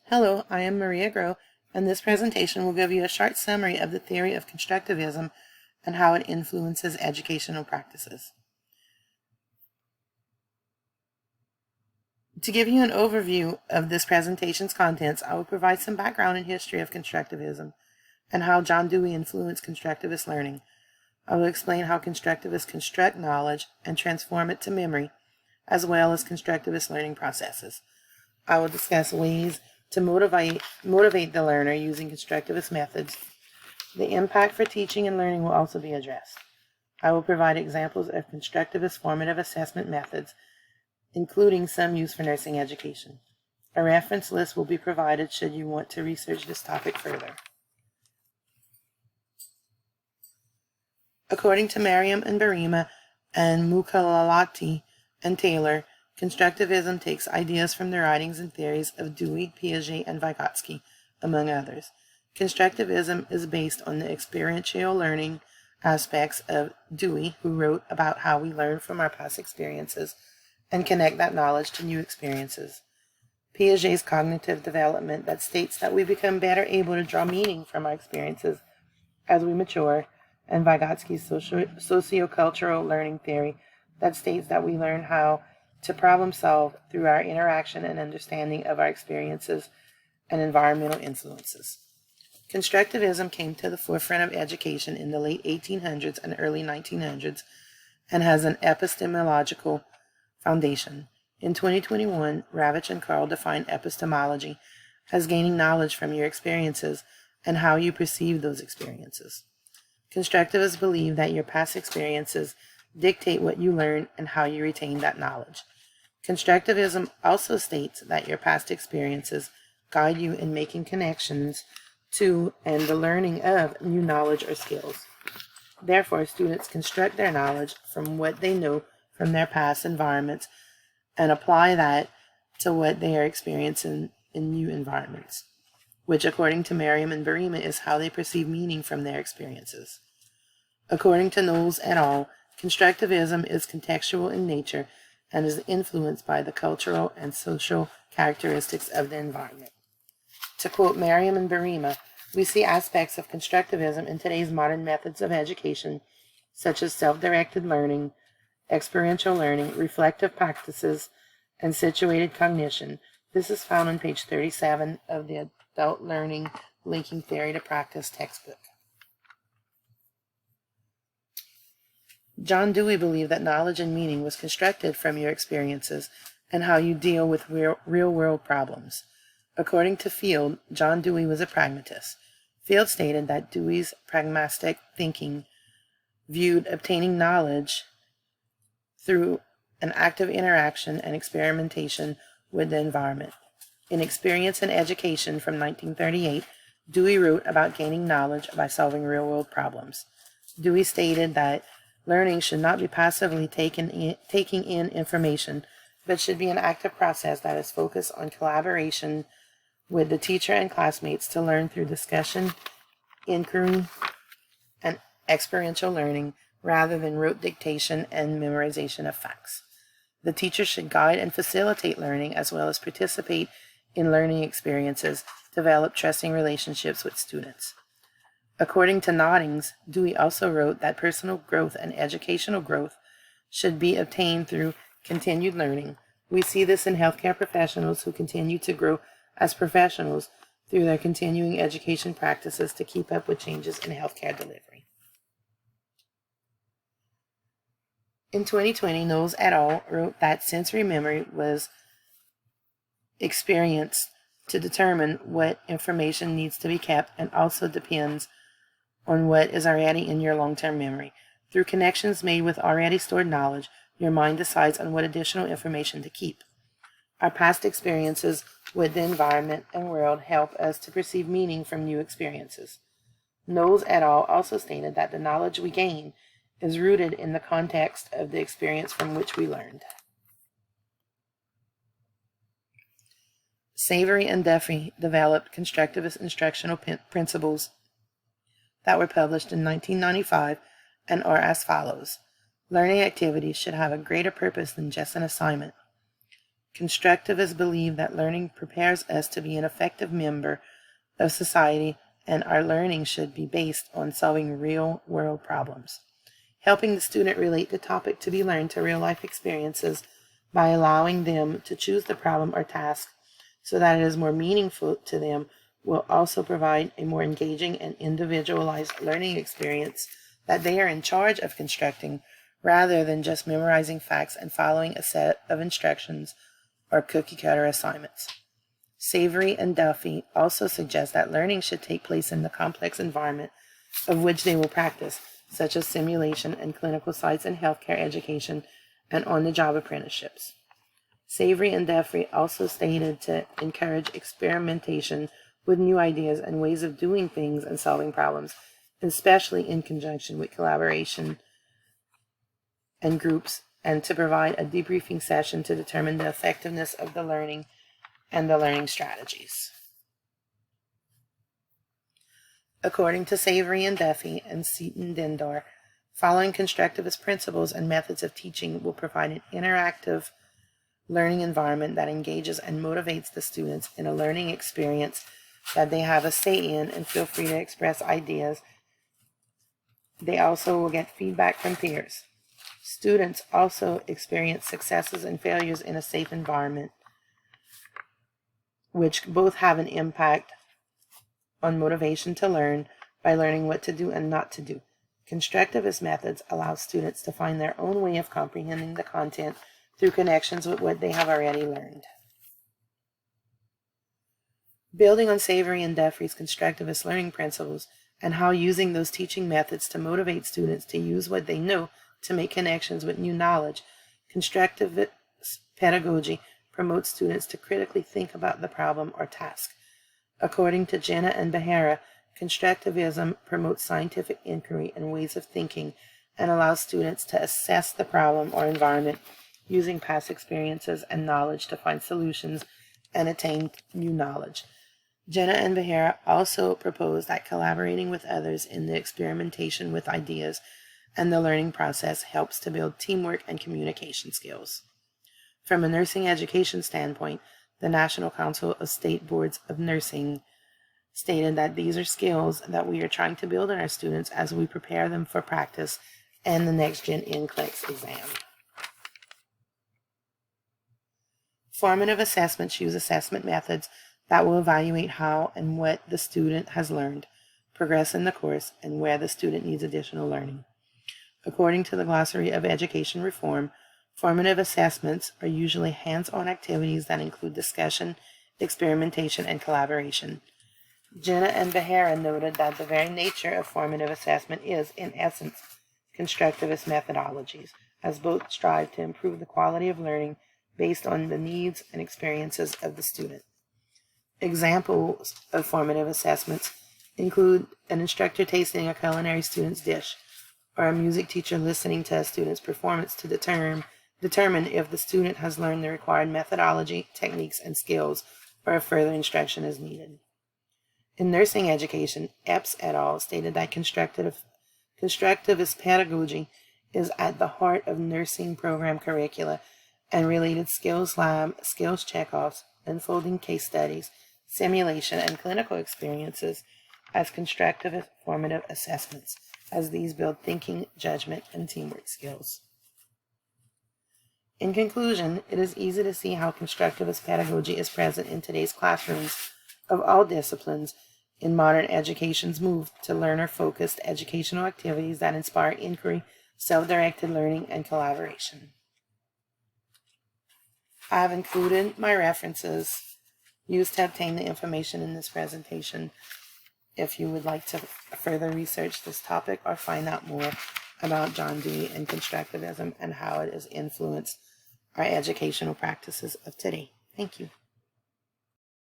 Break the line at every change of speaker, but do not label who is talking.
Hello, I am Maria Groh, and this presentation will give you a short summary of the theory of constructivism and how it influences educational practices. To give you an overview of this presentation's contents, I will provide some background and history of constructivism and how John Dewey influenced constructivist learning. I will explain how constructivists construct knowledge and transform it to memory, as well as constructivist learning processes. I will discuss ways to motivate the learner using constructivist methods. The impact for teaching and learning will also be addressed. I will provide examples of constructivist formative assessment methods, including some used for nursing education. A reference list will be provided should you want to research this topic further. According to Merriam and Barima and Mukhalalati and Taylor, constructivism takes ideas from the writings and theories of Dewey, Piaget, and Vygotsky, among others. Constructivism is based on the experiential learning aspects of Dewey, who wrote about how we learn from our past experiences and connect that knowledge to new experiences. Piaget's cognitive development that states that we become better able to draw meaning from our experiences as we mature, and Vygotsky's sociocultural learning theory that states that we learn how to problem solve through our interaction and understanding of our experiences and environmental influences. Constructivism came to the forefront of education in the late 1800s and early 1900s and has an epistemological foundation. In 2021, Ravitch and Carl define epistemology as gaining knowledge from your experiences and how you perceive those experiences. Constructivists believe that your past experiences dictate what you learn and how you retain that knowledge. Constructivism also states that your past experiences guide you in making connections to and the learning of new knowledge or skills. Therefore, students construct their knowledge from what they know from their past environments and apply that to what they are experiencing in new environments, which, according to Merriam and Barima, is how they perceive meaning from their experiences. According to Knowles et al., constructivism is contextual in nature and is influenced by the cultural and social characteristics of the environment. To quote Merriam and Barima, we see aspects of constructivism in today's modern methods of education, such as self-directed learning, experiential learning, reflective practices, and situated cognition. This is found on page 37 of the Adult Learning Linking Theory to Practice textbook. John Dewey believed that knowledge and meaning was constructed from your experiences and how you deal with real-world problems. According to Field, John Dewey was a pragmatist. Field stated that Dewey's pragmatic thinking viewed obtaining knowledge through an active interaction and experimentation with the environment. In Experience and Education from 1938, Dewey wrote about gaining knowledge by solving real-world problems. Dewey stated that learning should not be passively taking in information, but should be an active process that is focused on collaboration with the teacher and classmates to learn through discussion, inquiry, and experiential learning rather than rote dictation and memorization of facts. The teacher should guide and facilitate learning as well as participate in learning experiences, develop trusting relationships with students. According to Noddings, Dewey also wrote that personal growth and educational growth should be obtained through continued learning. We see this in healthcare professionals who continue to grow as professionals through their continuing education practices to keep up with changes in healthcare delivery. In 2020, Knowles et al. Wrote that sensory memory was experienced to determine what information needs to be kept and also depends on what is already in your long-term memory. Through connections made with already stored knowledge, your mind decides on what additional information to keep. Our past experiences with the environment and world help us to perceive meaning from new experiences. Knowles et al. Also stated that the knowledge we gain is rooted in the context of the experience from which we learned. Savory and Duffy developed constructivist instructional principles that were published in 1995 and are as follows. Learning activities should have a greater purpose than just an assignment. Constructivists believe that learning prepares us to be an effective member of society, and our learning should be based on solving real-world problems. Helping the student relate the topic to be learned to real-life experiences by allowing them to choose the problem or task so that it is more meaningful to them will also provide a more engaging and individualized learning experience that they are in charge of constructing, rather than just memorizing facts and following a set of instructions or cookie-cutter assignments. Savory and Duffy also suggest that learning should take place in the complex environment of which they will practice, such as simulation and clinical sites in healthcare education and on-the-job apprenticeships. Savory and Duffy also stated to encourage experimentation with new ideas and ways of doing things and solving problems, especially in conjunction with collaboration and groups, and to provide a debriefing session to determine the effectiveness of the learning and the learning strategies. According to Savory and Duffy and Seaton Dindar, following constructivist principles and methods of teaching will provide an interactive learning environment that engages and motivates the students in a learning experience that they have a say in and feel free to express ideas. They also will get feedback from peers. Students also experience successes and failures in a safe environment, which both have an impact on motivation to learn by learning what to do and not to do. Constructivist methods allow students to find their own way of comprehending the content through connections with what they have already learned. Building on Savory and Duffy's constructivist learning principles and how using those teaching methods to motivate students to use what they know to make connections with new knowledge, constructivist pedagogy promotes students to critically think about the problem or task. According to Jenna and Behera, constructivism promotes scientific inquiry and ways of thinking and allows students to assess the problem or environment using past experiences and knowledge to find solutions and attain new knowledge. Jenna and Behera also propose that collaborating with others in the experimentation with ideas and the learning process helps to build teamwork and communication skills. From a nursing education standpoint, the National Council of State Boards of Nursing stated that these are skills that we are trying to build in our students as we prepare them for practice and the next gen NCLEX exam. Formative assessments use assessment methods that will evaluate how and what the student has learned, progress in the course, and where the student needs additional learning. According to the Glossary of Education Reform, formative assessments are usually hands-on activities that include discussion, experimentation, and collaboration. Jenna and Behera noted that the very nature of formative assessment is, in essence, constructivist methodologies, as both strive to improve the quality of learning based on the needs and experiences of the student. Examples of formative assessments include an instructor tasting a culinary student's dish, or a music teacher listening to a student's performance to determine if the student has learned the required methodology, techniques, and skills, or if further instruction is needed. In nursing education, Epps et al. Stated that constructivist pedagogy is at the heart of nursing program curricula, and related skills lab, skills checkoffs, unfolding case studies, simulation, and clinical experiences as constructivist formative assessments, as these build thinking, judgment, and teamwork skills. In conclusion, it is easy to see how constructivist pedagogy is present in today's classrooms of all disciplines in modern education's move to learner-focused educational activities that inspire inquiry, self-directed learning, and collaboration. I have included my references used to obtain the information in this presentation if you would like to further research this topic or find out more about John Dewey and constructivism and how it has influenced our educational practices of today. Thank you.